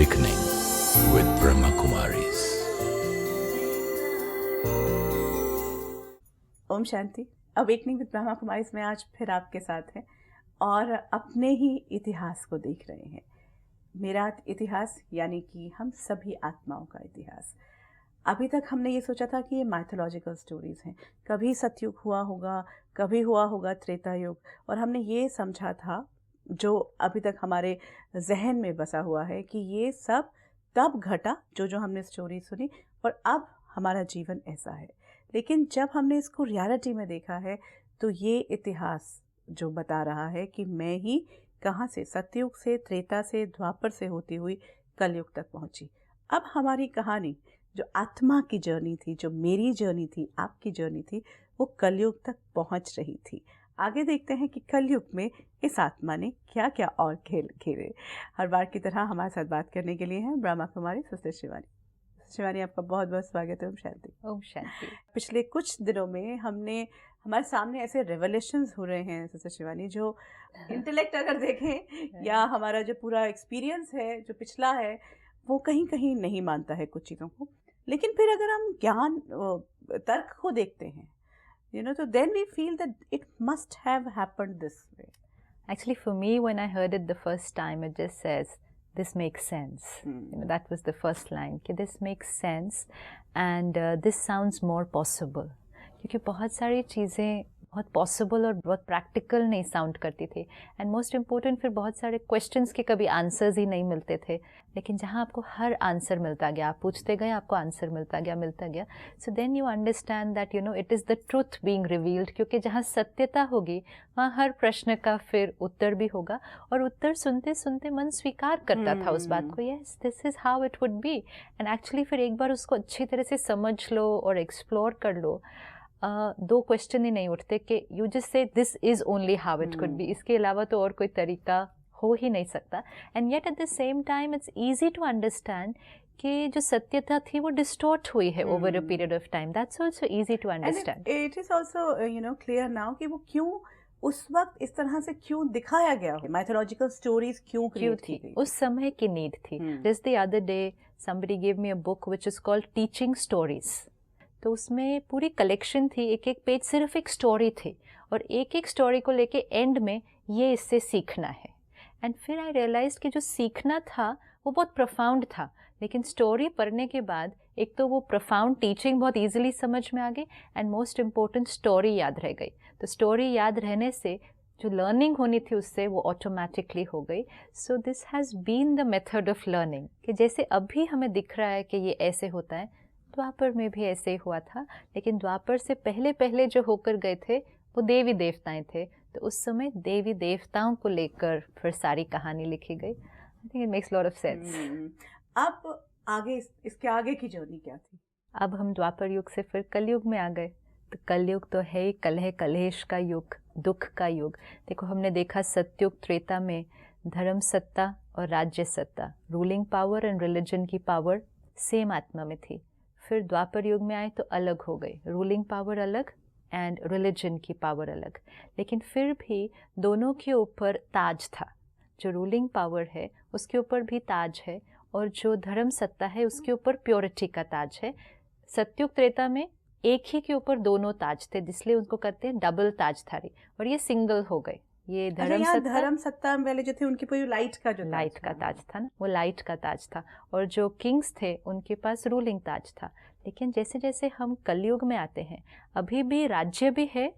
Awakening with Brahma Kumaris. Om Shanti. Awakening with Brahma Kumaris में आज फिर आपके साथ हैं और अपने ही इतिहास को देख रहे हैं। मेरा इतिहास यानी कि हम सभी आत्माओं का इतिहास। अभी तक हमने ये सोचा था कि ये माइथोलॉजिकल स्टोरीज हैं, कभी सतयुग हुआ होगा, कभी हुआ होगा त्रेता युग, और हमने ये समझा था, जो अभी तक हमारे जहन में बसा हुआ है, कि ये सब तब घटा जो हमने स्टोरी सुनी और अब हमारा जीवन ऐसा है। लेकिन जब हमने इसको रियलिटी में देखा है तो ये इतिहास जो बता रहा है कि मैं ही कहाँ से, सतयुग से, त्रेता से, द्वापर से होती हुई कलयुग तक पहुँची। अब हमारी कहानी जो आत्मा की जर्नी थी, जो मेरी जर्नी थी, आपकी जर्नी थी, वो कलयुग तक पहुँच रही थी। आगे देखते हैं कि कलयुग में इस आत्मा ने क्या क्या और खेल खेले। हर बार की तरह हमारे साथ बात करने के लिए हैं ब्रह्मा कुमारी सिस्टर शिवानी। शिवानी, आपका बहुत बहुत स्वागत है। ओम शांति। ओम शांति। पिछले कुछ दिनों में हमारे सामने ऐसे रेवलेशंस हो रहे हैं सिस्टर शिवानी, जो इंटेलेक्ट अगर देखें या हमारा जो पूरा एक्सपीरियंस है, जो पिछला है, वो कहीं कहीं नहीं मानता है कुछ चीज़ों को। लेकिन फिर अगर हम ज्ञान तर्क को देखते हैं, तो then we feel that it must have happened this way. Actually, for me, when I heard it the first time, it just says, this makes sense. That was the first line. कि this makes sense and this sounds more possible. क्योंकि बहुत सारी चीज़ें बहुत possible और बहुत practical नहीं sound करती थी, एंड मोस्ट इम्पोर्टेंट फिर बहुत सारे क्वेश्चंस के कभी आंसर्स ही नहीं मिलते थे। लेकिन जहाँ आपको हर आंसर मिलता गया, आप पूछते गए, आपको आंसर मिलता गया, so then you understand that it is the truth being revealed. क्योंकि जहाँ सत्यता होगी वहाँ हर प्रश्न का फिर उत्तर भी होगा, और उत्तर सुनते सुनते मन स्वीकार करता था उस बात को, yes this is how it would be. And actually फिर एक बार उसको अच्छी तरह से समझ लो और एक्सप्लोर कर लो, दो क्वेश्चन ही नहीं उठते कि you just say this is only how it could be, इसके अलावा तो और कोई तरीका हो ही नहीं सकता। And yet at the same time it's easy to understand कि जो सत्यता थी वो डिस्टॉर्ट हुई है over a period of time. That's also easy to understand. It is also clear now कि वो क्यों उस वक्त इस तरह से क्यों दिखाया गया, माइथोलॉजिकल स्टोरीज क्यों थी, उस समय की नीड थी। Just the other day somebody gave me a book which is called teaching stories. तो उसमें पूरी कलेक्शन थी, एक एक पेज सिर्फ एक स्टोरी थी, और एक एक स्टोरी को लेके एंड में ये इससे सीखना है। एंड फिर आई रियलाइज कि जो सीखना था वो बहुत प्रोफाउंड था, लेकिन स्टोरी पढ़ने के बाद एक तो वो प्रोफाउंड टीचिंग बहुत ईजिली समझ में आ गई, एंड मोस्ट इम्पोर्टेंट स्टोरी याद रह गई। तो स्टोरी याद रहने से जो लर्निंग होनी थी उससे वो ऑटोमेटिकली हो गई। So this has been the method of learning, कि जैसे अभी हमें दिख रहा है कि ये ऐसे होता है, द्वापर में भी ऐसे ही हुआ था। लेकिन द्वापर से पहले जो होकर गए थे वो देवी देवताएं थे, तो उस समय देवी देवताओं को लेकर फिर सारी कहानी लिखी गई। I think it makes lot of sense. अब आगे इसके आगे की जर्नी क्या थी? अब हम द्वापर युग से फिर कलयुग में आ गए। तो कलयुग तो है ही कलह कलेश का युग, दुख का युग। देखो, हमने देखा सतयुग त्रेता में धर्म सत्ता और राज्य सत्ता, रूलिंग पावर एंड रिलीजन की पावर सेम आत्मा में थी। फिर द्वापर युग में आए तो अलग हो गई, रूलिंग पावर अलग एंड रिलीजन की पावर अलग। लेकिन फिर भी दोनों के ऊपर ताज था। जो रूलिंग पावर है उसके ऊपर भी ताज है, और जो धर्म सत्ता है उसके ऊपर प्योरिटी का ताज है। सतयुग त्रेता में एक ही के ऊपर दोनों ताज थे, जिसलिए उनको कहते हैं डबल ताजधारी, और ये सिंगल हो गए। ये धर्म सत्ता वाले जो थे उनके ऊपर लाइट का ताज था ना, वो लाइट का ताज था, और जो किंग्स थे उनके पास रूलिंग ताज था। लेकिन जैसे जैसे हम कलयुग में आते हैं, अभी भी राज्य भी है,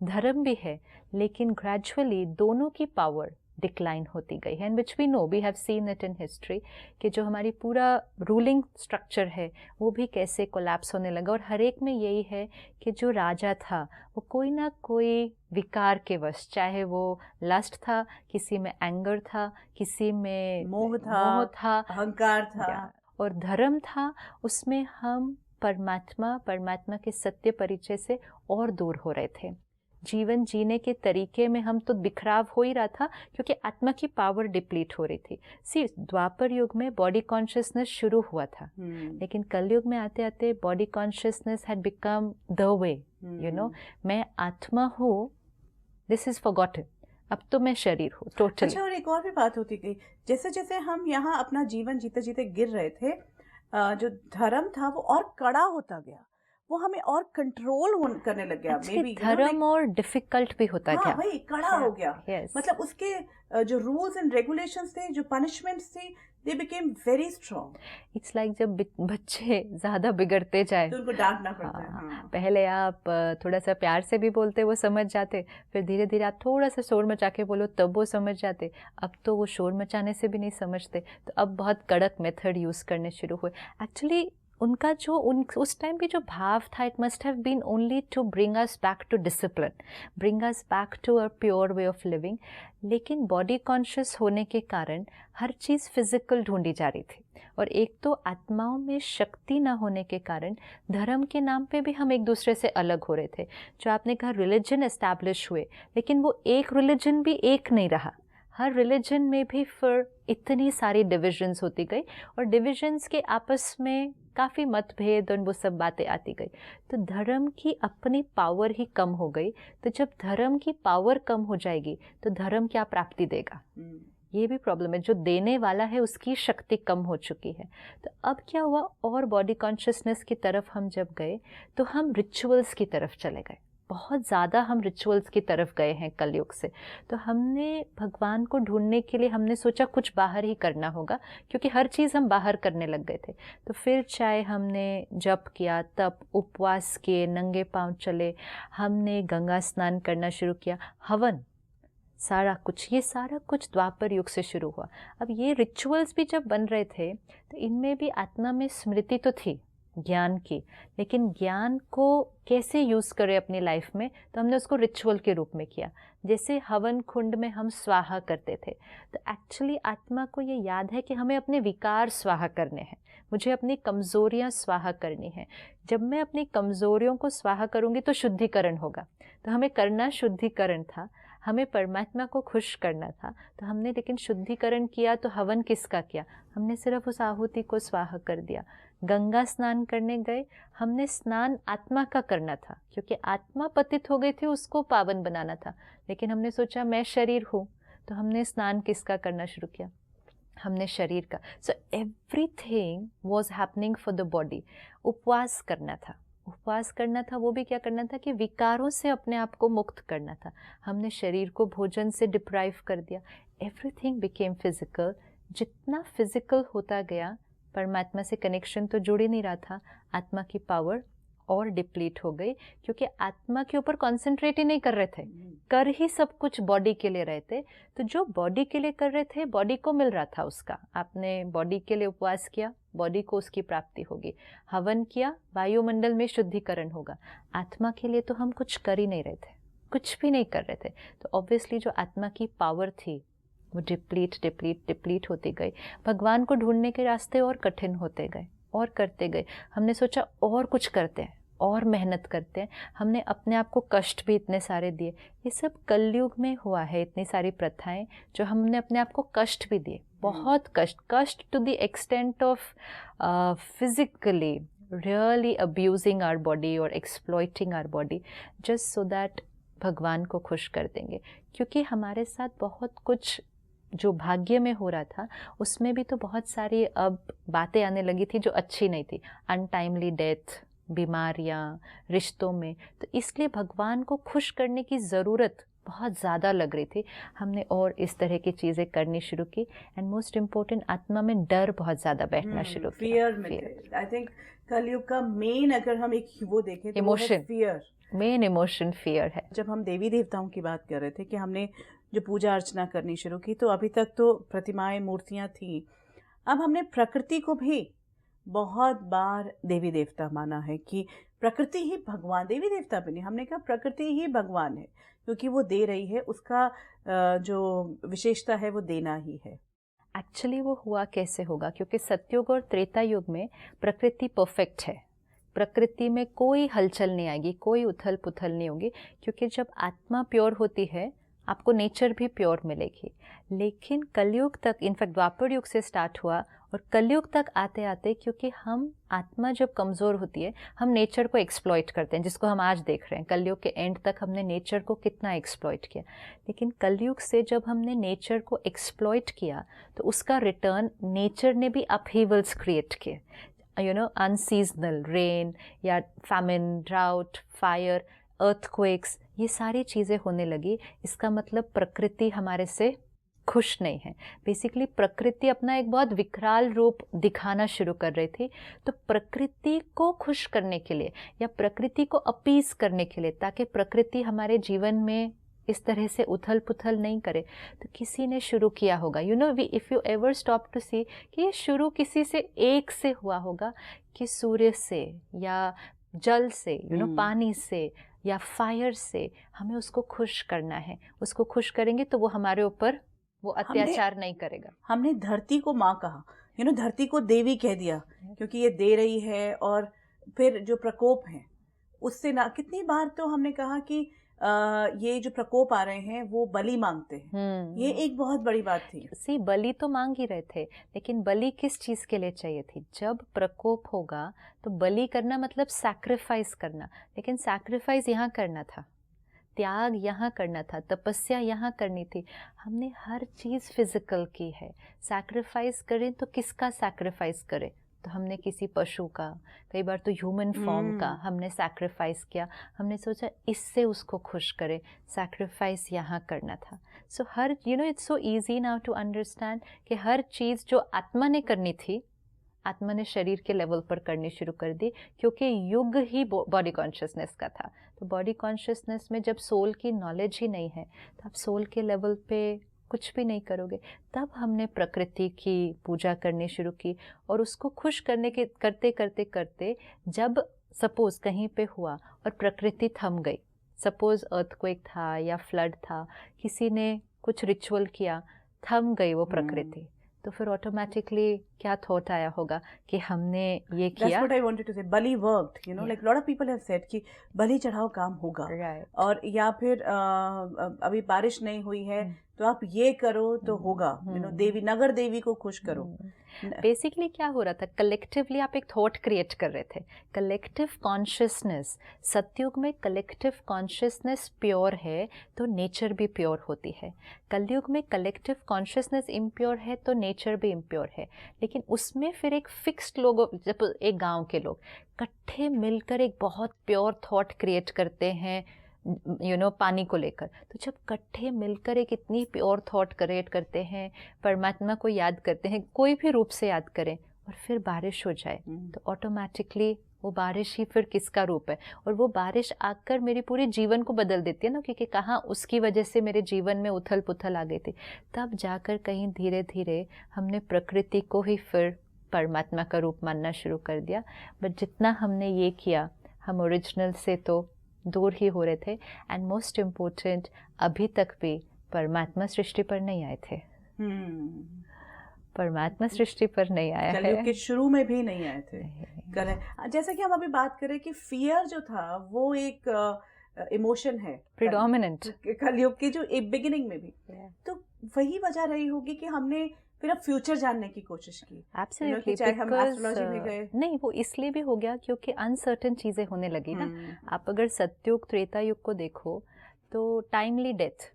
धर्म भी है, लेकिन ग्रेजुअली दोनों की पावर डिक्लाइन होती गई है। And which we know, we have seen it in history, कि जो हमारी पूरा रूलिंग स्ट्रक्चर है वो भी कैसे कोलैप्स होने लगा। और हर एक में यही है कि जो राजा था वो कोई ना कोई विकार के वश, चाहे वो लस्ट था, किसी में एंगर था, किसी में मोह था, अहंकार था, और धर्म था, उसमें हम परमात्मा के सत्य परिचय से और दूर हो रहे थे। जीवन जीने के तरीके में हम तो बिखराव हो ही रहा था, क्योंकि आत्मा की पावर डिप्लीट हो रही थी। सी, द्वापर युग में बॉडी कॉन्शियसनेस शुरू हुआ था, लेकिन कलयुग में आते आते body consciousness had become the way. मैं आत्मा हूँ, दिस इज फॉरगॉटन। अब तो मैं शरीर हूँ टोटली। अच्छा, और एक और भी बात होती गई, जैसे जैसे हम यहाँ अपना जीवन जीते जीते गिर रहे थे, जो धर्म था वो और कड़ा होता गया, वो हमें और कंट्रोल करने लग गया। अच्छा, मे बी धर्म और डिफिकल्ट भी होता हाँ गया। भाई, कड़ा हो गया। Yes. मतलब उसके जो रूल्स एंड रेगुलेशंस थे, जो पनिशमेंट्स थी, they became very strong. It's like जब बच्चे ज़्यादा बिगड़ते जाए तो उनको डांटना पड़ता है। हाँ, हाँ। पहले आप थोड़ा सा प्यार से भी बोलते वो समझ जाते, फिर धीरे धीरे आप थोड़ा सा शोर मचा के बोलो तब वो समझ जाते। अब तो वो शोर मचाने से भी नहीं समझते, तो अब बहुत कड़क मेथड यूज़ करने शुरू हुए। एक्चुअली उनका जो उस टाइम भी जो भाव था, it must have been only to bring us back to discipline, bring us back to a pure way of living. लेकिन बॉडी कॉन्शियस होने के कारण हर चीज़ फिजिकल ढूंढी जा रही थी, और एक तो आत्माओं में शक्ति ना होने के कारण धर्म के नाम पे भी हम एक दूसरे से अलग हो रहे थे। जो आपने कहा रिलीजन एस्टैब्लिश हुए, लेकिन वो एक रिलीजन भी एक नहीं रहा। हर रिलीजन में भी फिर इतनी सारी डिविजन्स होती गई, और डिविजन्स के आपस में काफ़ी मतभेद और वो सब बातें आती गई, तो धर्म की अपनी पावर ही कम हो गई। तो जब धर्म की पावर कम हो जाएगी तो धर्म क्या प्राप्ति देगा? ये भी प्रॉब्लम है। जो देने वाला है उसकी शक्ति कम हो चुकी है। तो अब क्या हुआ, और बॉडी कॉन्शियसनेस की तरफ हम जब गए तो हम रिचुअल्स की तरफ चले गए। बहुत ज़्यादा हम रिचुअल्स की तरफ गए हैं कलयुग से। तो हमने भगवान को ढूंढने के लिए हमने सोचा कुछ बाहर ही करना होगा, क्योंकि हर चीज़ हम बाहर करने लग गए थे। तो फिर चाहे हमने जप किया, तप, उपवास किए, नंगे पांव चले, हमने गंगा स्नान करना शुरू किया, हवन, सारा कुछ, ये सारा कुछ द्वापर युग से शुरू हुआ। अब ये रिचुअल्स भी जब बन रहे थे तो इनमें भी आत्मा में स्मृति तो थी ज्ञान की, लेकिन ज्ञान को कैसे यूज़ करें अपनी लाइफ में, तो हमने उसको रिचुअल के रूप में किया। जैसे हवन कुंड में हम स्वाहा करते थे, तो एक्चुअली आत्मा को ये याद है कि हमें अपने विकार स्वाहा करने हैं, मुझे अपनी कमज़ोरियाँ स्वाहा करनी हैं। जब मैं अपनी कमज़ोरियों को स्वाहा करूँगी तो शुद्धिकरण होगा। तो हमें करना शुद्धिकरण था, हमें परमात्मा को खुश करना था। तो हमने लेकिन शुद्धिकरण किया तो हवन किसका किया? हमने सिर्फ उस आहुति को स्वाहा कर दिया। गंगा स्नान करने गए, हमने स्नान आत्मा का करना था, क्योंकि आत्मा पतित हो गई थी, उसको पावन बनाना था। लेकिन हमने सोचा मैं शरीर हूँ, तो हमने स्नान किसका करना शुरू किया? हमने शरीर का। So everything was happening for the body. उपवास करना था, उपवास करना था, वो भी क्या करना था कि विकारों से अपने आप को मुक्त करना था। हमने शरीर को भोजन से डिप्राइव कर दिया। Everything became physical. जितना फिजिकल होता गया, परमात्मा से कनेक्शन तो जुड़ ही नहीं रहा था। आत्मा की पावर और डिप्लीट हो गई, क्योंकि आत्मा के ऊपर कॉन्सेंट्रेट ही नहीं कर रहे थे, कर ही सब कुछ बॉडी के लिए रहे थे। तो जो बॉडी के लिए कर रहे थे, बॉडी को मिल रहा था उसका। आपने बॉडी के लिए उपवास किया, बॉडी को उसकी प्राप्ति होगी। हवन किया, वायुमंडल में शुद्धिकरण होगा। आत्मा के लिए तो हम कुछ कर ही नहीं रहे थे, कुछ भी नहीं कर रहे थे। तो ऑब्वियसली जो आत्मा की पावर थी वो डिप्लीट होती गई। भगवान को ढूंढने के रास्ते और कठिन होते गए, और करते गए। हमने सोचा और कुछ करते हैं, और मेहनत करते हैं। हमने अपने आप को कष्ट भी इतने सारे दिए। ये सब कलयुग में हुआ है, इतनी सारी प्रथाएं जो हमने अपने आप को कष्ट भी दिए, बहुत कष्ट to the extent of physically really abusing our body और exploiting our body, just so that भगवान को खुश कर देंगे। क्योंकि हमारे साथ बहुत कुछ जो भाग्य में हो रहा था, उसमें भी तो बहुत सारी अब बातें आने लगी थी जो अच्छी नहीं थी। अनटाइमली डेथ, बीमारियाँ, रिश्तों में। तो इसलिए भगवान को खुश करने की ज़रूरत बहुत ज़्यादा लग रही थी। हमने और इस तरह की चीज़ें करनी शुरू की। एंड मोस्ट इम्पोर्टेंट, आत्मा में डर बहुत ज़्यादा बैठना शुरू किया। फियर, आई थिंक कलयुग का मेन, अगर हम एक वो देखें तो emotion, fear, main emotion fear है। जब हम देवी देवताओं की बात कर रहे थे कि हमने जो पूजा अर्चना करनी शुरू की, तो अभी तक तो प्रतिमाएं, मूर्तियां थी। अब हमने प्रकृति को भी बहुत बार देवी देवता माना है कि प्रकृति ही भगवान, देवी देवता भी नहीं, हमने कहा प्रकृति ही भगवान है, क्योंकि वो दे रही है, उसका जो विशेषता है वो देना ही है। एक्चुअली वो हुआ कैसे होगा? क्योंकि सतयुग और त्रेता युग में प्रकृति परफेक्ट है, प्रकृति में कोई हलचल नहीं आएगी, कोई उथल पुथल नहीं होगी, क्योंकि जब आत्मा प्योर होती है आपको नेचर भी प्योर मिलेगी। लेकिन कलयुग तक, इनफैक्ट द्वापर युग से स्टार्ट हुआ और कलयुग तक आते आते, क्योंकि हम आत्मा जब कमज़ोर होती है हम नेचर को एक्सप्लॉइट करते हैं, जिसको हम आज देख रहे हैं। कलयुग के एंड तक हमने नेचर को कितना एक्सप्लॉइट किया, लेकिन कलयुग से जब हमने नेचर को एक्सप्लॉइट किया तो उसका रिटर्न नेचर ने भी अपहीवल्स क्रिएट किए, अनसीजनल रेन या फैमिन, ड्राउट, फायर, अर्थक्वेक्स, ये सारी चीज़ें होने लगी। इसका मतलब प्रकृति हमारे से खुश नहीं है। बेसिकली प्रकृति अपना एक बहुत विकराल रूप दिखाना शुरू कर रही थी। तो प्रकृति को खुश करने के लिए या प्रकृति को अपीस करने के लिए, ताकि प्रकृति हमारे जीवन में इस तरह से उथल पुथल नहीं करे, तो किसी ने शुरू किया होगा। If you ever stop to see कि ये शुरू किसी से एक से हुआ होगा, कि सूर्य से या जल से, पानी से या फायर से हमें उसको खुश करना है। उसको खुश करेंगे तो वो हमारे ऊपर वो अत्याचार नहीं करेगा। हमने धरती को माँ कहा, धरती को देवी कह दिया, क्योंकि ये दे रही है। और फिर जो प्रकोप है उससे ना, कितनी बार तो हमने कहा कि ये जो प्रकोप आ रहे हैं वो बलि मांगते हैं। ये एक बहुत बड़ी बात थी। बलि तो मांग ही रहे थे, लेकिन बलि किस चीज़ के लिए चाहिए थी? जब प्रकोप होगा तो बलि करना मतलब सैक्रिफाइस करना, लेकिन सैक्रिफाइस यहाँ करना था, त्याग यहाँ करना था, तपस्या यहाँ करनी थी। हमने हर चीज़ फिजिकल की है। सैक्रिफाइस करें तो किसका सैक्रिफाइस करें? तो हमने किसी पशु का, कई बार तो ह्यूमन फॉर्म का हमने सैक्रिफाइस किया। हमने सोचा इससे उसको खुश करें, सैक्रिफाइस यहाँ करना था। सो हर it's so easy now to understand कि हर चीज़ जो आत्मा ने करनी थी, आत्मा ने शरीर के लेवल पर करनी शुरू कर दी, क्योंकि युग ही बॉडी कॉन्शियसनेस का था। तो बॉडी कॉन्शियसनेस में जब सोल की नॉलेज ही नहीं है तो आप सोल के लेवल पे कुछ भी नहीं करोगे। तब हमने प्रकृति की पूजा करनी शुरू की, और उसको खुश करने के करते करते करते जब सपोज कहीं पे हुआ और प्रकृति थम गई, सपोज अर्थक्वेक था या फ्लड था, किसी ने कुछ रिचुअल किया, थम गई वो प्रकृति, तो फिर ऑटोमेटिकली क्या थॉट आया होगा कि हमने ये किया। That's what I wanted to say. Bali worked, like lot of people have said कि बलि चढ़ाओ काम होगा। Right. और या फिर अभी बारिश नहीं हुई है तो आप ये करो तो होगा। देवी, नगर देवी को खुश करो। बेसिकली क्या हो रहा था, कलेक्टिवली आप एक थॉट क्रिएट कर रहे थे। कलेक्टिव कॉन्शियसनेस, सतयुग में कलेक्टिव कॉन्शियसनेस प्योर है तो नेचर भी प्योर होती है। कलयुग में कलेक्टिव कॉन्शियसनेस इम्प्योर है तो नेचर भी इम्प्योर है। लेकिन उसमें फिर एक फिक्स्ड लोग, जब एक गांव के लोग इकट्ठे मिलकर एक बहुत प्योर थॉट क्रिएट करते हैं पानी को लेकर, तो जब इकट्ठे मिलकर एक इतनी प्योर थॉट क्रिएट करते हैं, परमात्मा को याद करते हैं, कोई भी रूप से याद करें, और फिर बारिश हो जाए तो ऑटोमेटिकली वो बारिश ही फिर किसका रूप है? और वो बारिश आकर मेरी पूरी जीवन को बदल देती है ना, क्योंकि कहाँ उसकी वजह से मेरे जीवन में उथल पुथल आ गई थी। तब जाकर कहीं धीरे धीरे हमने प्रकृति को ही फिर परमात्मा का रूप मानना शुरू कर दिया। बट जितना हमने ये किया, हम ओरिजिनल से तो दूर ही हो रहे थे। एंड मोस्ट इम्पोर्टेंट, अभी तक भी परमात्मा सृष्टि पर नहीं आए थे। परमात्मा सृष्टि पर नहीं आया है। कलयुग के शुरू में भी नहीं आए थे। जैसा कि हम अभी बात करें कि फियर जो था वो एक इमोशन है प्रिडोमिनेंट कलयुग की, जो एक बिगिनिंग में भी तो वही वजह रही होगी कि हमने फिर अब फ्यूचर जानने की कोशिश की। एब्सोल्युटली, चाहे हम एस्ट्रोलॉजी में गए। नहीं, वो इसलिए भी हो गया क्योंकि अनसर्टेन चीज़ें होने लगी ना। आप अगर सतयुग त्रेता युग को देखो तो टाइमली डेथ,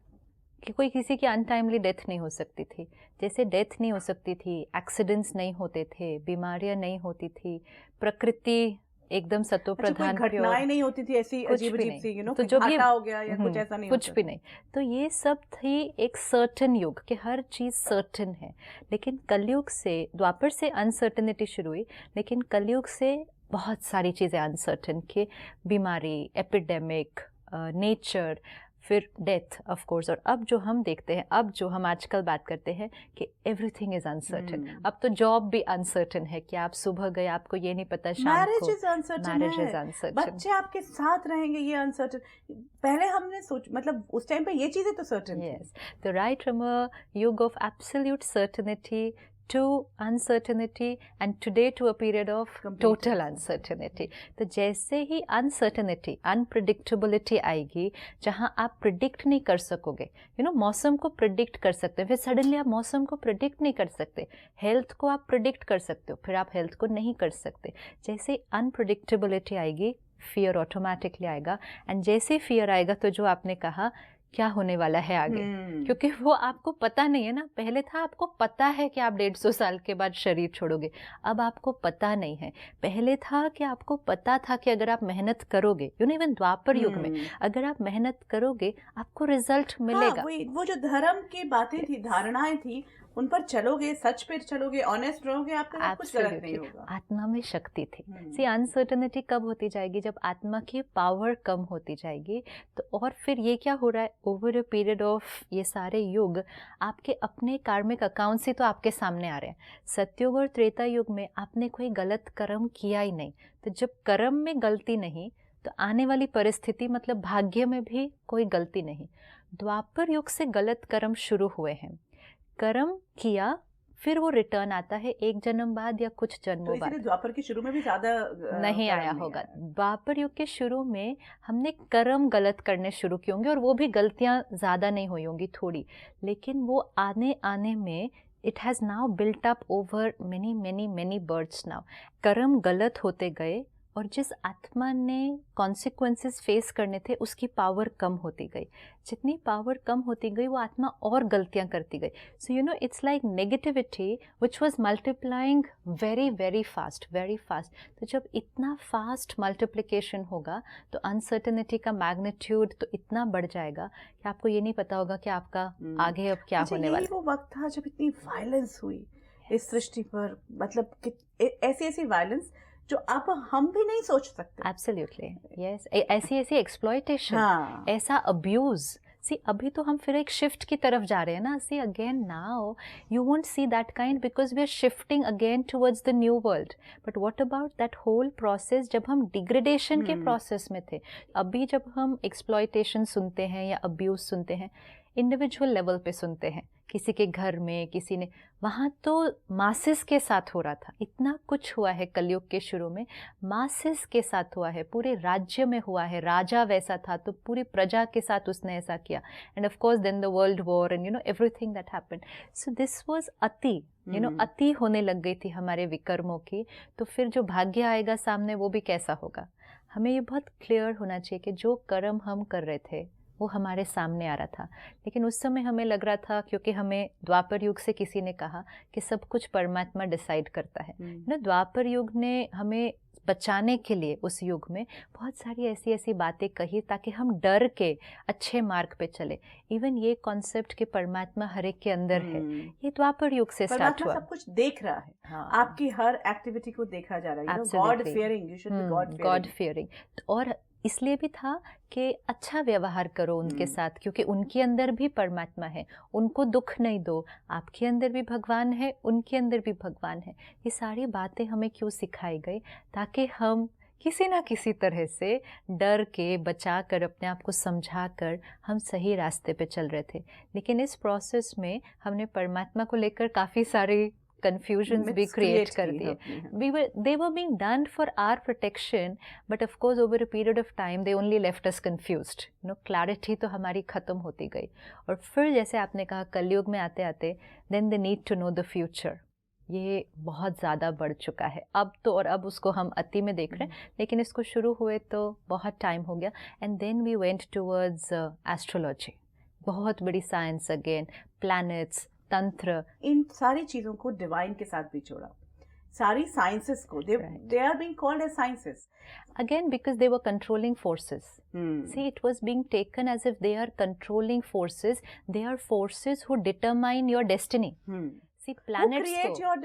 कि कोई किसी की अनटाइमली डेथ नहीं हो सकती थी। जैसे डेथ नहीं हो सकती थी, एक्सीडेंट्स नहीं होते थे, बीमारियां नहीं होती थी, प्रकृति एकदम सत्व प्रधान, घटनाएं नहीं होती थी ऐसी अजीब सी, तो जो भी हो गया या कुछ ऐसा नहीं, कुछ भी नहीं। तो ये सब थी एक सर्टेन युग कि हर चीज़ सर्टेन है। लेकिन कलयुग से, द्वापर से अनसर्टेनिटी शुरू हुई, लेकिन कलयुग से बहुत सारी चीज़ें अनसर्टेन, कि बीमारी, एपिडेमिक, नेचर, फिर डेथ ऑफ कोर्स। और अब जो हम देखते हैं, अब जो हम आजकल बात करते हैं कि एवरीथिंग इज अनसर्टेन। अब तो जॉब भी अनसर्टेन है कि आप सुबह गए, आपको ये नहीं पता शाम को। मैरिज इज अनसर्टेन, बच्चे आपके साथ रहेंगे, ये अनसर्टेन। पहले हमने मतलब उस टाइम पे ये चीजें तो सर्टेन थी। तो राइट फ्रॉम अ युग of absolute certainty to uncertainty and today to a period of total uncertainty. तो जैसे ही uncertainty, unpredictability आएगी, जहाँ आप predict नहीं कर सकोगे, मौसम को predict कर सकते हैं, फिर suddenly आप मौसम को predict नहीं कर सकते, health को आप predict कर सकते हो, फिर आप health को नहीं कर सकते. जैसे unpredictability आएगी, fear automatically आएगा, and जैसे fear आएगा तो जो आपने कहा क्या होने वाला है आगे, क्योंकि वो आपको पता नहीं है ना. पहले था आपको पता है कि आप 150 साल के बाद शरीर छोड़ोगे, अब आपको पता नहीं है. पहले था कि आपको पता था कि अगर आप मेहनत करोगे, इवन द्वापर युग में अगर आप मेहनत करोगे आपको रिजल्ट मिलेगा. वो जो धर्म की बातें थी, धारणाएं थी, उन पर चलोगे, सच पे चलोगे, ऑनेस्ट रहोगे, आपके साथ कुछ गलत नहीं होगा. आत्मा में शक्ति थी. सी अनसर्टेनिटी कब होती जाएगी, जब आत्मा की पावर कम होती जाएगी. तो और फिर ये क्या हो रहा है, ओवर अ पीरियड ऑफ ये सारे युग आपके अपने कार्मिक अकाउंट्स ही तो आपके सामने आ रहे हैं. सतयुग और त्रेता युग में आपने कोई गलत कर्म किया ही नहीं. तो जब कर्म में गलती नहीं तो आने वाली परिस्थिति मतलब भाग्य में भी कोई गलती नहीं. द्वापर युग से गलत कर्म शुरू हुए हैं, कर्म किया, फिर वो रिटर्न आता है एक जन्म बाद या कुछ जन्मों बाद. द्वापर के शुरू में भी ज्यादा नहीं आया होगा. द्वापर युग के शुरू में हमने कर्म गलत करने शुरू किए होंगे और वो भी गलतियां ज्यादा नहीं हुई होंगी, थोड़ी, लेकिन वो आने में it has now built up over many many many births now. कर्म गलत होते गए और जिस आत्मा ने कॉन्सिक्वेंसेस फेस करने थे उसकी पावर कम होती गई. जितनी पावर कम होती गई वो आत्मा और गलतियां करती गई. So it's like negativity which was multiplying very very fast, very fast. तो जब इतना फास्ट मल्टीप्लिकेशन होगा तो अनसर्टेनिटी का मैग्नीट्यूड तो इतना बढ़ जाएगा कि आपको ये नहीं पता होगा कि आपका आगे अब क्या होने वाला है. वो वक्त था जब इतनी वायलेंस हुई इस सृष्टि पर, मतलब ऐसी वायलेंस जो अब हम भी नहीं सोच सकते. Absolutely, yes. ऐसी एक्सप्लॉयटेशन, ऐसा अब्यूज. सी अभी तो हम फिर एक शिफ्ट की तरफ जा रहे हैं ना. See again now you won't see that kind because we are shifting again towards the new world. But what about that whole process जब हम डिग्रेडेशन के प्रोसेस में थे. अभी जब हम एक्सप्लॉयटेशन सुनते हैं या अब्यूज सुनते हैं, इंडिविजुअल लेवल पे सुनते हैं, किसी के घर में किसी ने, वहाँ तो मासेस के साथ हो रहा था. इतना कुछ हुआ है कलयुग के शुरू में, मासेस के साथ हुआ है, पूरे राज्य में हुआ है. राजा वैसा था तो पूरी प्रजा के साथ उसने ऐसा किया. And of course then the world war and everything that happened. So this was अति, अति होने लग गई थी हमारे विकर्मों की. तो फिर जो भाग्य आएगा सामने वो भी कैसा होगा. हमें ये बहुत क्लियर होना चाहिए कि जो कर्म हम कर रहे थे वो हमारे सामने आ रहा था. लेकिन उस समय हमें लग रहा था, क्योंकि हमें द्वापर युग से किसी ने कहा कि सब कुछ परमात्मा डिसाइड करता है. द्वापर युग ने हमें बचाने के लिए उस युग में बहुत सारी ऐसी बातें कही ताकि हम डर के अच्छे मार्ग पे चले. इवन ये कॉन्सेप्ट कि परमात्मा हर एक के अंदर है, ये द्वापर युग से स्टार्ट हुआ. सब कुछ देख रहा है. आपकी हर एक्टिविटी को देखा जा रहा है. God fearing, you should be God fearing. और इसलिए भी था कि अच्छा व्यवहार करो उनके साथ, क्योंकि उनके अंदर भी परमात्मा है, उनको दुख नहीं दो. आपके अंदर भी भगवान है, उनके अंदर भी भगवान है. ये सारी बातें हमें क्यों सिखाई गई, ताकि हम किसी ना किसी तरह से डर के बचा कर, अपने आप को समझा कर हम सही रास्ते पे चल रहे थे. लेकिन इस प्रोसेस में हमने परमात्मा को लेकर काफ़ी सारे confusions भी create कर दिए. They were being done for our protection, but of course over a period of time they only left us confused. Clarity तो हमारी ख़त्म होती गई. और फिर जैसे आपने कहा कलयुग में आते आते then they need to know the future. ये बहुत ज़्यादा बढ़ चुका है अब तो, और अब उसको हम अति में देख रहे हैं. लेकिन इसको शुरू हुए तो बहुत टाइम हो गया. And then we went towards astrology, बहुत बड़ी साइंस अगेन, प्लैनेट्स, तंत्र, इन सारी चीजों को डिवाइन के साथ भी जोड़ा. सारी साइंसेस को they are being called as sciences again because they were controlling forces. See, it was being taken as if they are controlling forces. They are forces who determine your destiny. See, planets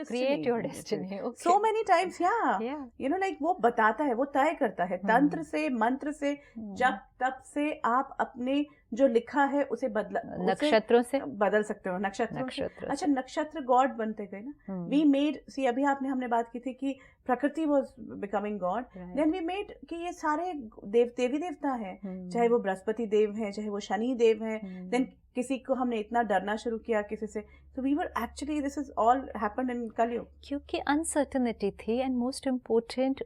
create your destiny. Okay. So many times, yeah. You know, like वो बताता है, वो तय करता है. तंत्र से, मंत्र से, जप तब से आप अपने जो लिखा है उसे नक्षत्रों से बदल सकते हो, नक्षत्रों से। अच्छा, नक्षत्र गॉड बनते गए ना। वी मेड, सी अभी हमने बात की थी कि प्रकृति was becoming God, then we made कि ये सारे देवी देवता हैं, चाहे वो बृहस्पति देव हैं, चाहे वो शनि देव हैं। देन किसी को हमने इतना डरना शुरू किया किसी से, तो we were actually, this is all happened in Kalyug, क्योंकि अनसर्टेनिटी थी and most important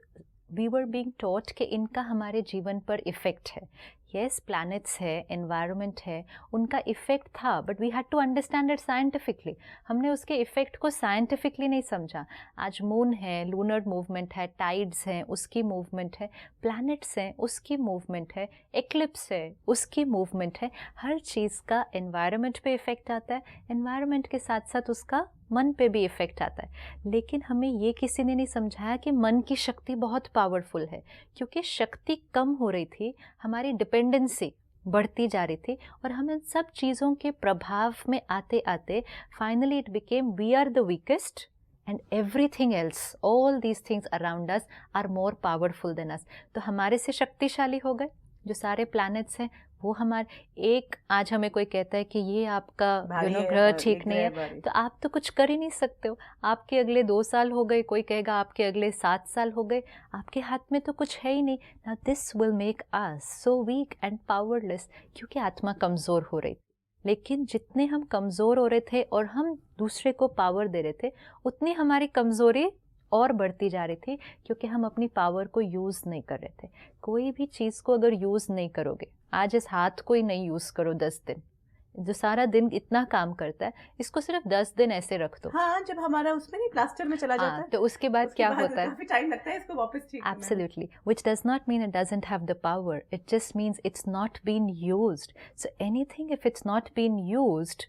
we were being taught कि इनका हमारे जीवन पर इफ़ेक्ट है। यस, प्लैनेट्स है, एनवायरनमेंट है, उनका इफ़ेक्ट था, but we had to understand it scientifically. हमने उसके इफ़ेक्ट को साइंटिफिकली नहीं समझा। आज मून है, लूनर मूवमेंट है, टाइड्स हैं, उसकी मूवमेंट है, प्लैनेट्स हैं, उसकी मूवमेंट है, एक्लिप्स है, उसकी मूवमेंट है। हर चीज़ का एनवायरनमेंट पे इफ़ेक्ट आता है, एनवायरनमेंट के साथ साथ उसका मन पे भी इफ़ेक्ट आता है। लेकिन हमें ये किसी ने नहीं समझाया कि मन की शक्ति बहुत पावरफुल है, क्योंकि शक्ति कम हो रही थी, हमारी डिपेंडेंसी बढ़ती जा रही थी, और हम इन सब चीज़ों के प्रभाव में आते आते finally it became we are the weakest and everything else, all these things around us are more powerful than us. तो हमारे से शक्तिशाली हो गए जो सारे प्लैनेट्स हैं वो हमारे। एक आज हमें कोई कहता है कि ये आपका ग्रह ठीक नहीं है, तो आप तो कुछ कर ही नहीं सकते हो। आपके अगले 2 साल हो गए, कोई कहेगा आपके अगले 7 साल हो गए, आपके हाथ में तो कुछ है ही नहीं। Now this will make us so weak and powerless, क्योंकि आत्मा कमज़ोर हो रही थी। लेकिन जितने हम कमज़ोर हो रहे थे और हम दूसरे को पावर दे रहे थे, उतनी हमारी कमज़ोरी और बढ़ती जा रही थी, क्योंकि हम अपनी पावर को यूज़ नहीं कर रहे थे। कोई भी चीज़ को अगर यूज़ नहीं करोगे, आज इस हाथ को ही नहीं यूज़ करो 10 दिन, जो सारा दिन इतना काम करता है, इसको सिर्फ 10 दिन ऐसे रख दो। हाँ, जब हमारा उसमें नहीं प्लास्टर में चला जाता है, तो उसके बाद क्या होता है, काफी टाइम लगता है इसको वापस ठीक करने में। Absolutely, which does not mean it doesn't have the power, it just means it's not been used. So anything if it's not been used,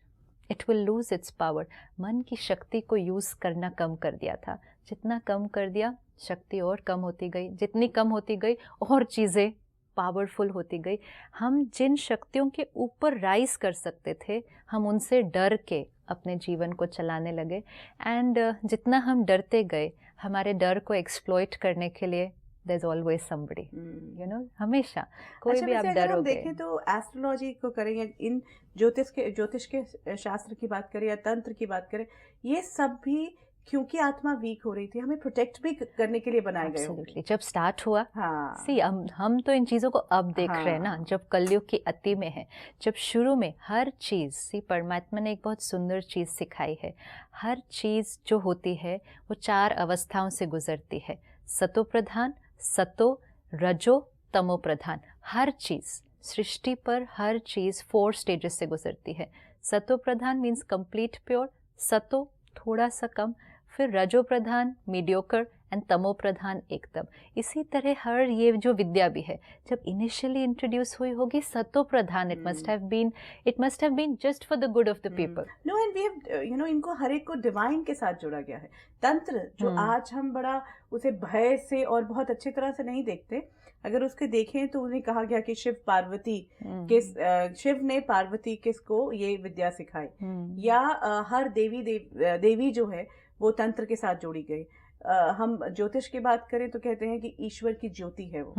it will lose its power. मन की शक्ति को यूज़ करना कम कर दिया था, जितना कम कर दिया शक्ति और कम होती गई, जितनी कम होती गई और चीज़ें पावरफुल होती गई। हम जिन शक्तियों के ऊपर राइज कर सकते थे, हम उनसे डर के अपने जीवन को चलाने लगे। एंड जितना हम डरते गए, हमारे डर को एक्सप्लॉइट करने के लिए there's always somebody, you know, हमेशा कोई भी आप डरोगे। देखें तो एस्ट्रोलॉजी को करें या इन ज्योतिष के शास्त्र की बात करें या तंत्र की बात करें, ये सब भी क्योंकि आत्मा वीक हो रही थी, हमें प्रोटेक्ट भी करने के लिए बनाए गए होंगे। जब स्टार्ट हुआ, हाँ, सी हम तो इन चीज़ों को अब देख रहे हैं ना, जब कलयुग की अति में है। जब शुरू में हर चीज़, सी परमात्मा ने एक बहुत सुंदर चीज़ सिखाई है। हर चीज़ जो होती है वो 4 अवस्थाओं से गुजरती है, सतो प्रधान, सतो, रजो, तमो प्रधान। हर चीज़ सृष्टि पर, हर चीज़ 4 स्टेजेस से गुजरती है। सतो प्रधान मीन्स कंप्लीट प्योर, सतो थोड़ा सा कम, फिर रजो प्रधान मीडियोकर एंड तमो प्रधान एकदम। इसी तरह हर ये जो विद्या भी है, जब इनिशियली इंट्रोड्यूस हुई होगी सतो प्रधान, it must have been just for the good of the people. No, and we have, you know, इनको हर एक को डिवाइन के साथ जोड़ा गया है। तंत्र जो आज हम बड़ा उसे भय से और बहुत अच्छी तरह से नहीं देखते, अगर उसके देखें तो उन्हें कहा गया कि शिव पार्वती शिव ने पार्वती किसको ये विद्या सिखाई, या हर देवी जो है वो तंत्र के साथ जोड़ी गई। हम ज्योतिष की बात करें तो कहते हैं कि ईश्वर की ज्योति है वो।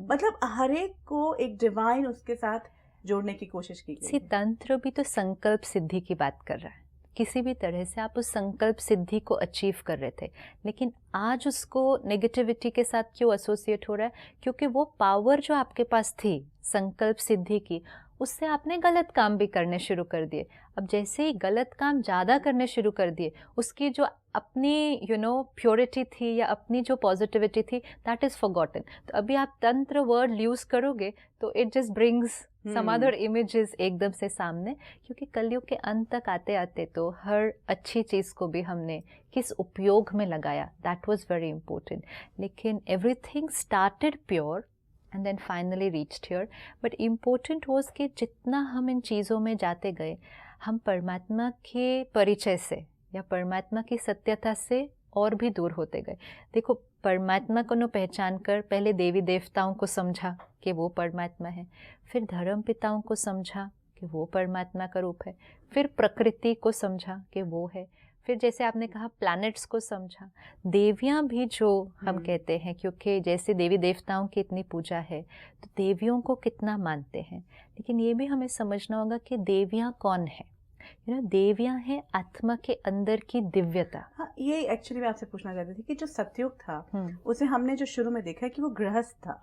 मतलब हर एक को एक डिवाइन उसके साथ जोड़ने की कोशिश की गई। तंत्र भी तो संकल्प सिद्धि की बात कर रहा है। किसी भी तरह से आप उस संकल्प सिद्धि को अचीव कर रहे थे, लेकिन आज उसको नेगेटिविटी के साथ क्यों एसोसिएट हो रहा है? क्योंकि वो पावर जो आपके पास थी संकल्प सिद्धि की, उससे आपने गलत काम भी करने शुरू कर दिए। अब जैसे ही गलत काम ज़्यादा करने शुरू कर दिए, उसकी जो अपनी प्योरिटी थी या अपनी जो पॉजिटिविटी थी, दैट इज़ फॉरगॉटन। तो अभी आप तंत्र वर्ड यूज़ करोगे तो it just brings some other images एकदम से सामने, क्योंकि कलयुग के अंत तक आते आते तो हर अच्छी चीज़ को भी हमने किस उपयोग में लगाया, दैट वाज वेरी इंपॉर्टेंट। लेकिन everything started pure and then finally reached here. But important was कि जितना हम इन चीज़ों में जाते गए, हम परमात्मा के परिचय से या परमात्मा की सत्यता से और भी दूर होते गए। देखो, परमात्मा को न पहचान कर पहले देवी देवताओं को समझा कि वो परमात्मा है, फिर धर्म पिताओं को समझा कि वो परमात्मा का रूप है, फिर प्रकृति को समझा कि वो है, फिर जैसे आपने कहा प्लैनेट्स को समझा, देवियाँ भी जो हम कहते हैं, क्योंकि जैसे देवी देवताओं की इतनी पूजा है तो देवियों को कितना मानते हैं, लेकिन ये भी हमें समझना होगा कि देवियाँ कौन है। देवियाँ हैं आत्मा के अंदर की दिव्यता। हाँ, ये एक्चुअली मैं आपसे पूछना चाहती थी कि जो सतयुग था उसे हमने जो शुरू में देखा कि वो गृहस्थ था,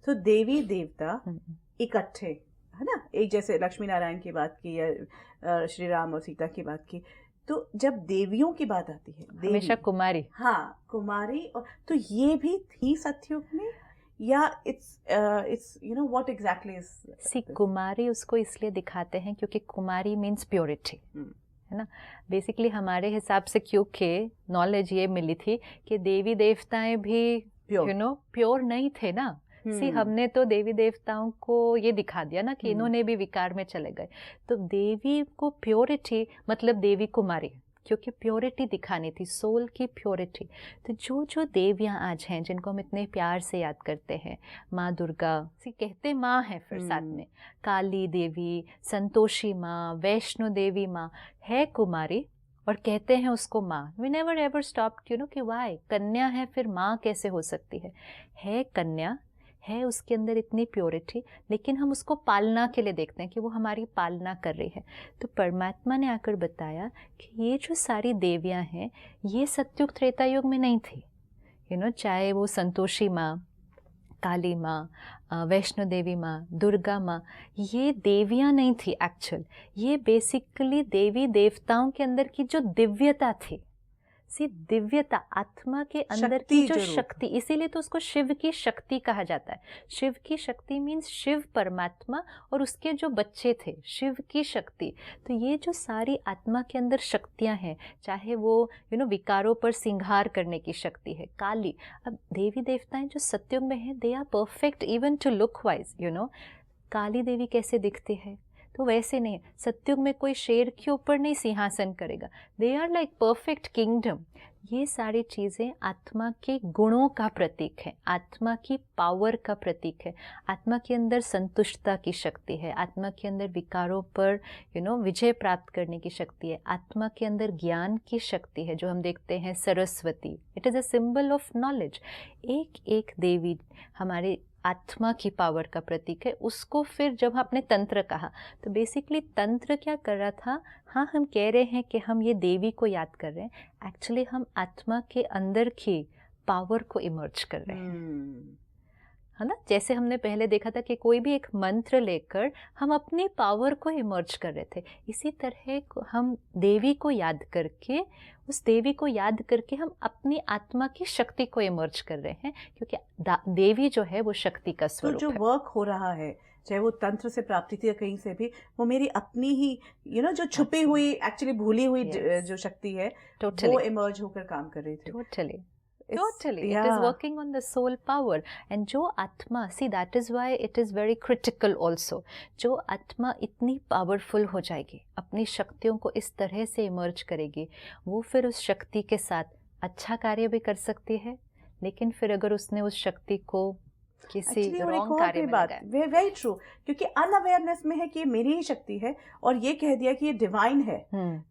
तो देवी देवता इकट्ठे, है ना, एक जैसे लक्ष्मी नारायण की बात की या श्री राम और सीता की बात की, तो जब देवियों की बात आती है देवी, हमेशा कुमारी, हाँ कुमारी, और तो ये भी थी सतयुग में या इट्स व्हाट एग्जैक्टली इज? सी कुमारी उसको इसलिए दिखाते हैं क्योंकि कुमारी मीन्स प्योरिटी, है ना। बेसिकली हमारे हिसाब से क्योंकि नॉलेज ये मिली थी कि देवी देवताएं भी प्योर नहीं थे ना। सी हमने तो देवी देवताओं को ये दिखा दिया ना कि इन्होंने भी विकार में चले गए, तो देवी को प्योरिटी मतलब देवी कुमारी, क्योंकि प्योरिटी दिखानी थी, सोल की प्योरिटी। तो जो जो देवियाँ आज हैं जिनको हम इतने प्यार से याद करते हैं, माँ दुर्गा, सी कहते माँ है, फिर साथ में काली देवी, संतोषी माँ, वैष्णो देवी माँ, है कुमारी और कहते हैं उसको माँ। वी नेवर एवर स्टॉप्ड कि वाई, कन्या है फिर माँ कैसे हो सकती है कन्या है, उसके अंदर इतनी प्योरिटी, लेकिन हम उसको पालना के लिए देखते हैं कि वो हमारी पालना कर रही है। तो परमात्मा ने आकर बताया कि ये जो सारी देवियां हैं ये सतयुग त्रेता युग में नहीं थी। चाहे वो संतोषी माँ, काली माँ, वैष्णो देवी माँ, दुर्गा माँ, ये देवियाँ नहीं थी एक्चुअल, ये बेसिकली देवी देवताओं के अंदर की जो दिव्यता थी, सी दिव्यता, आत्मा के अंदर की जो शक्ति, इसीलिए तो उसको शिव की शक्ति कहा जाता है। शिव की शक्ति मीन्स शिव परमात्मा और उसके जो बच्चे थे, शिव की शक्ति। तो ये जो सारी आत्मा के अंदर शक्तियां हैं, चाहे वो विकारों पर सिंगार करने की शक्ति है, काली। अब देवी देवताएं जो सतयुग में है, they are perfect even to look wise. Kali देवी कैसे दिखती है, तो वैसे नहीं, सतयुग में कोई शेर के ऊपर नहीं सिंहासन करेगा, they are like perfect kingdom. ये सारी चीज़ें आत्मा के गुणों का प्रतीक है, आत्मा की पावर का प्रतीक है। आत्मा के अंदर संतुष्टता की शक्ति है, आत्मा के अंदर विकारों पर विजय प्राप्त करने की शक्ति है, आत्मा के अंदर ज्ञान की शक्ति है, जो हम देखते हैं Saraswati, it is a symbol of knowledge. एक एक देवी हमारे आत्मा की पावर का प्रतीक है। उसको फिर जब आपने तंत्र कहा, तो बेसिकली तंत्र क्या कर रहा था, हाँ हम कह रहे हैं कि हम ये देवी को याद कर रहे हैं, एक्चुअली हम आत्मा के अंदर की पावर को इमर्ज कर रहे हैं, है ना। जैसे हमने पहले देखा था कि कोई भी एक मंत्र लेकर हम अपनी पावर को इमर्ज कर रहे थे, इसी तरह हम देवी को याद करके, उस देवी को याद करके हम अपनी आत्मा की शक्ति को इमर्ज कर रहे हैं, क्योंकि देवी जो है वो शक्ति का स्वरूप है। तो जो वर्क हो रहा है, चाहे वो तंत्र से प्राप्ति थी या कहीं से भी, वो मेरी अपनी ही जो छुपी हुई, एक्चुअली भूली हुई जो शक्ति है, वो इमर्ज होकर काम कर रही थी। Totally. It is working on the soul power. And जो आत्मा, see that is why it is very critical also. जो आत्मा इतनी पावरफुल हो जाएगी, अपनी शक्तियों को इस तरह से इमर्ज करेगी, वो फिर उस शक्ति के साथ अच्छा कार्य भी कर सकती है, लेकिन फिर अगर उसने उस शक्ति को किसी रॉन्ग कार्य में लगाया, वेरी ट्रू, क्योंकि अनअवेयरनेस में है कि ये मेरी ही शक्ति है और ये कह दिया कि ये डिवाइन है,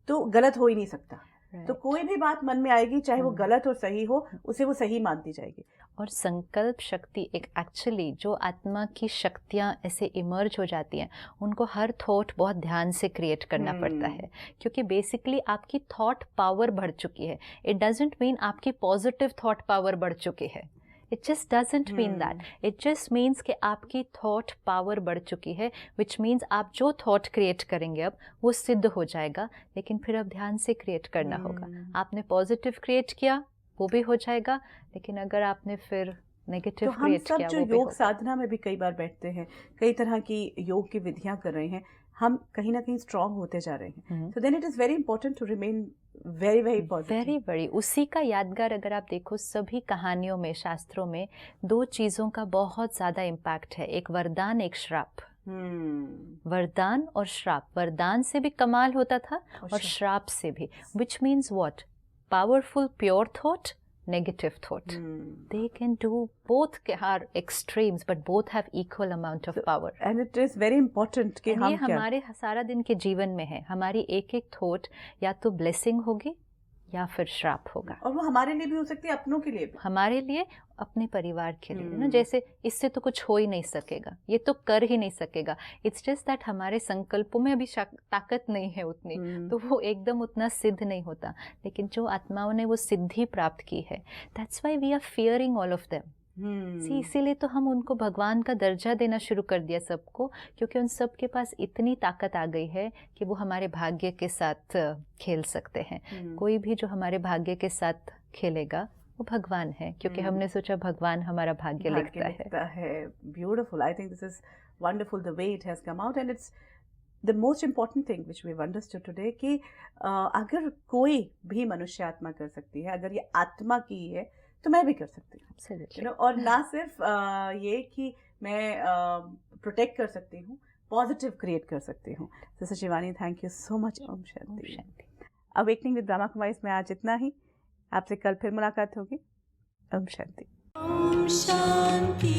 तो गलत हो ही नहीं सकता। तो कोई भी बात मन में आएगी, चाहे वो गलत और सही हो, उसे वो सही मानती जाएगी। और संकल्प शक्ति एक एक्चुअली जो आत्मा की शक्तियाँ ऐसे इमर्ज हो जाती हैं, उनको हर थॉट बहुत ध्यान से क्रिएट करना पड़ता है, क्योंकि बेसिकली आपकी थॉट पावर बढ़ चुकी है। इट डजंट मीन आपकी पॉजिटिव थॉट पावर बढ़ चुकी है, It just doesn't mean that. It just means कि आपकी थॉट पावर बढ़ चुकी है, which means आप जो थॉट क्रिएट करेंगे अब वो सिद्ध हो जाएगा, लेकिन फिर अब ध्यान से क्रिएट करना होगा। आपने पॉजिटिव क्रिएट किया वो भी हो जाएगा, लेकिन अगर आपने फिर नेगेटिव क्रिएट किया वो भी होगा। तो हम सब जो योग साधना में भी कई बार बैठते हैं, कई तरह की योग की विधियां कर रहे हैं, हम कहीं ना कहीं स्ट्रांग होते जा रहे हैं। So then it is very important to remain very very positive. very उसी का यादगार अगर आप देखो, सभी कहानियों में, शास्त्रों में दो चीज़ों का बहुत ज़्यादा इम्पैक्ट है, एक वरदान, एक श्राप। वरदान और श्राप, वरदान से भी कमाल होता था और श्राप से भी, which means what? Powerful pure thought, negative thought. They can do, both are extremes but both have equal amount of power. And it is very important कि हम ये हमारे सारा दिन के जीवन में है, हमारी एक एक थॉट या तो ब्लेसिंग होगी या फिर श्राप होगा। और वो हमारे लिए भी हो सकती है, अपनों के लिए भी। हमारे लिए, अपने परिवार के लिए ना, जैसे इससे तो कुछ हो ही नहीं सकेगा, ये तो कर ही नहीं सकेगा, इट्स जस्ट दैट हमारे संकल्पों में अभी ताकत नहीं है उतनी, तो वो एकदम उतना सिद्ध नहीं होता। लेकिन जो आत्माओं ने वो सिद्धि प्राप्त की है, that's why we are fearing all of them. इसीलिए तो हम उनको भगवान का दर्जा देना शुरू कर दिया सबको, क्योंकि उन सब के पास इतनी ताकत आ गई है कि वो हमारे भाग्य के साथ खेल सकते हैं। कोई भी जो हमारे भाग्य के साथ खेलेगा वो भगवान है, क्योंकि हमने सोचा भगवान हमारा भाग्य लिखता है। Beautiful, I think this is wonderful the way it has come out, and it's the most important thing which we have understood today कि अगर कोई भी मनुष्य आत्मा कर सकती है, अगर ये आत्मा की है तो मैं भी कर सकती हूँ। और ना सिर्फ ये कि मैं प्रोटेक्ट कर सकती हूँ, पॉजिटिव क्रिएट कर सकती हूँ। Sister Shivani, thank you so much. Om Shanti. Awakening with Brahma Kumaris में आज इतना ही। आपसे कल फिर मुलाकात होगी। ओम शांति। ओम शांति।